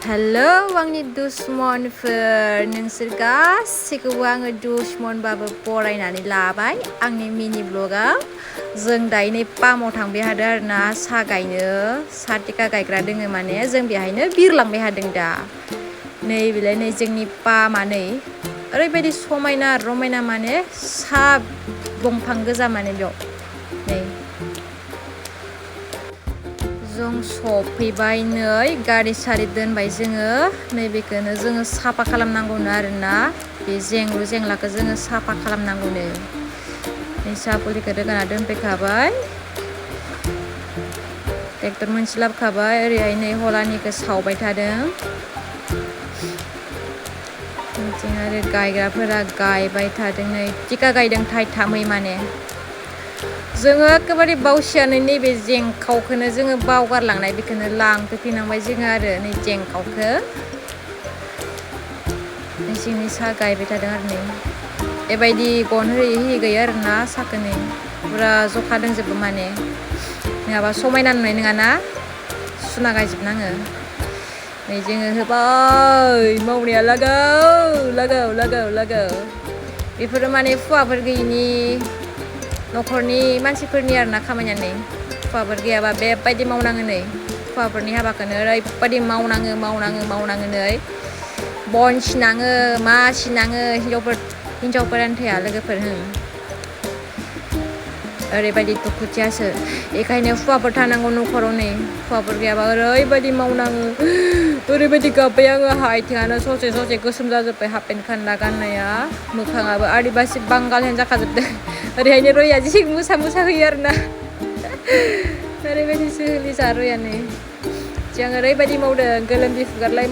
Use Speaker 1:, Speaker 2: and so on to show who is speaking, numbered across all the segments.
Speaker 1: hello आंनि दुश्मनफोर नोंसोर गासैखौबो आङो दुश्मनबाबो बरायनानै लाबाय आंनि मिनि ब्लगाव जों दायो नै पामाव थांबाय हादों आरोना सा गायनो सा टिका गायग्रा दोङो माने जों बेहायनो बिरलांबाय हादों दा नै बेलाय नै जोंनि पामा नै ओरैबायदि समायना रमायना माने सा दंफां गोजा माने बेयाव नै जों सफैबाय नै गारि सारि दोनबाय जोङो नैबेखौनो जोङो साफा खालामनांगौनो आरोना बे जेंलु जेंलाखौ जोङो साफा खालामनांगौनो नै सापुलिखौ रोगाना दोनफैखाबाय ट्रेक्टर मोनसे लाबोखाबाय ओरैहाय नै हलानिखौ सावबाय थादों बिथिं आरो गायग्राफोरा गायबाय थादों नै टिका गायदों थाइथामै माने जोङो एखेबारे बावसियानो नैबे जेंखावखौनो जोङो बावगारलांनाय बेखौनो लांफैफिननांबाय जोङो आरो नै जेंखावखौ जोंनि सा गायबाय थादों आरो नै बेबायदि गन होयै होयै गैया आरोना साखौ नै फुरा जखा दंजोबो माने नङाबा समायना नुनाय नङाना सुना गायजोबनाङो नै जोङो होबाय मावनाया लागाव बेफोरो माने हुवाफोर गैयिनि न'खरनि मानसिफोरनि आरोना खामानिया नै हुवाफोर गैयाबा बेबायदि मावनाङो नै हुवाफोरनि हाबाखौनो ओरैबायदि मावनाङो नै बन सिनाङो मा सिनाङो हिनजावफोरानो थाया लोगोफोर ओरैबायदि दुखुथियासो बेखायनो हुवाफोर थानांगौ न'खराव नै हुवाफोर गैयाबा ओरैबायदि मावनाङो ओरैबायदि गाब्बाय आङो आथिङानो ससे गोसोम जाजोब्बाय हाफ पेन्ट खानना गाननाया मोखाङाबो आदिबासि बांगाल हेन जाखाजोबदों ओरैहायनो रया जि मोसा होयो आरोना ओरैबायदि सोलिसा रया नै जों ओरैबायदि मावदों गोलोमदै फुगारलाय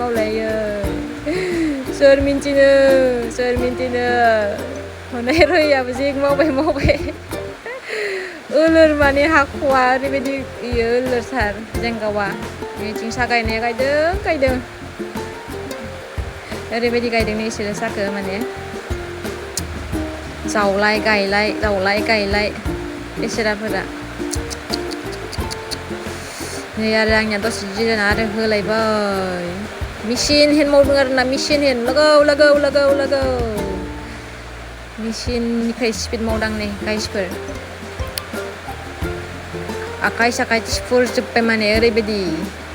Speaker 1: मावलाय सोर मिन्थिनो हनै रयाबो जि मावबाय ओलोर माने हाख'वा ओरैबायदि इयो ओलोरथार जेंगावा बिथिं सा गायनाया गायदों ओरैबायदि गायदों इसोरो साखो माने जावलाय गायलाय बेसेराफोरा नै आरो आंनिया दसे जिरायना आरो होलायबाय मेचिन हेन्ड मावदों आरोना मेचिन हेन्ड लगाव मेचिननिफ्राय स्पिड मावदां नै गाइसफोर आखाइ साखाइ थिफुरजोब्बाय माने ओरैबायदि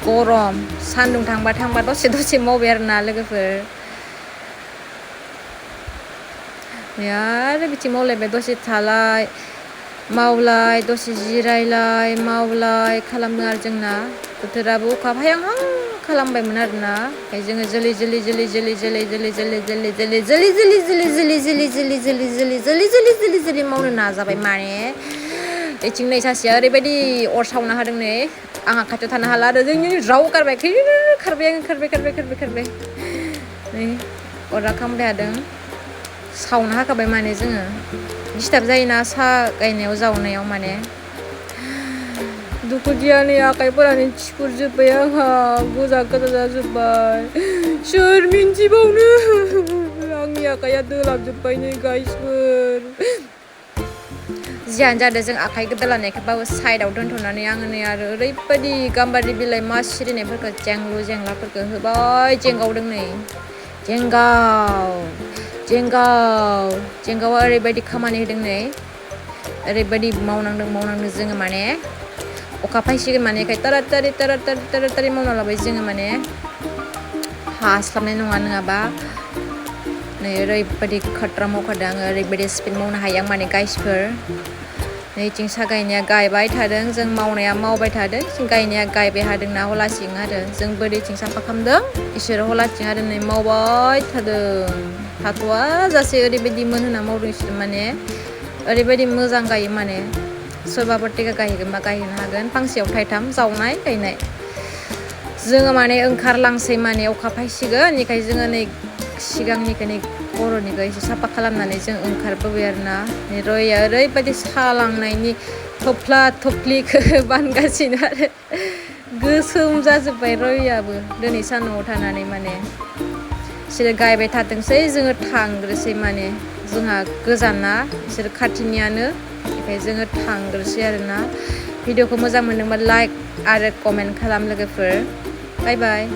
Speaker 1: गरम सान्दुं थांबा दसे मावबाय आरोना लोगोफोर आरो बिथिं मावलायबाय दसे थालाय मावलाय दसे जिरायलाय मावलाय खालामदों आरो जोंना बोथोराबो अखा हायांहां खालामबायमोन आरोना ओमफ्राय जोङो जोलै मावनो नाजाबाय माने बेथिं नै सासेया ओरैबायदि अर सावना होदों नै आंहा खाथियाव थानो हाला आरो जोंनि राव खारबाय नै अरा खामबाय हादों सावना होखाबाय माने जोङो डिस्टार्ब जायोना सा गायनायाव जावनायाव माने दुखुथियानि आखाइफोरानो थिफुरजोब्बाय आंहा गोजा जाजोब्बाय सोर मिन्थिबावनो आंनि आखाइया दोलाबजोब्बाय नै गाइसफोर जियानो जादों जों आखाइ गोदा लानायखौबाबो साइडआव दोनथ'नानै आङो नै आरो ओरैबायदि गाम्बारि बिलाइ मा सिरिनायफोरखौ जेंलु जेंलाफोरखौ होबाय जेंगावदों नै जेंगावा ओरैबायदि खामानि होदों नै ओरैबायदि मावनांदों जोङो माने अखा फायसिगोन माने तारातारि मावना लाबाय जोङो माने हास्लाबनाय नङा नङाबा नै ओरैबायदि खतरा मावखादों आङो ओरैबायदि स्पिड मावनो हायो आं माने गाइसफोर नैथिं सा गायनाया गायबाय थादों जों मावनाया मावबाय थादों जों गायनाया गायबाय हादोंना हलासिं आरो जों बोरैथिं साफा खालामदों इसोरो हलाथिं आरो नै मावबाय थाथ'वा जासे ओरैबायदि मोनहोना मावदों इसोर माने ओरैबायदि मोजां गायो माने सोरबाफोर टिका गायहैगोनबा गायहैनो हागोन फांसेयाव थाइथाम जावनाय गायनाय जोङो माने ओंखारलांसै माने अखा फायसिगोन बेनिखायनो जोङो नै सिगांनिखौ नै खर'निखौ एसे साफा खालामनानै जों ओंखारबोबाय आरोना नै रया ओरैबायदि सालांनायनि थफ्लिखौ बानगासिनो आरो गोसोम जाजोब्बाय रयाबो दिनै सानदुङाव थानानै माने बिसोरो गायबाय थाथोंसै जोङो थांग्रोसै माने जोंहा गोजाना बिसोरो खाथिनियानो बेखायनो जोङो थांग्रोसै आरोना भिडिअखौ मोजां मोनदोंबा लाइक आरो कमेन्ट खालाम लोगोफोर बाय बाय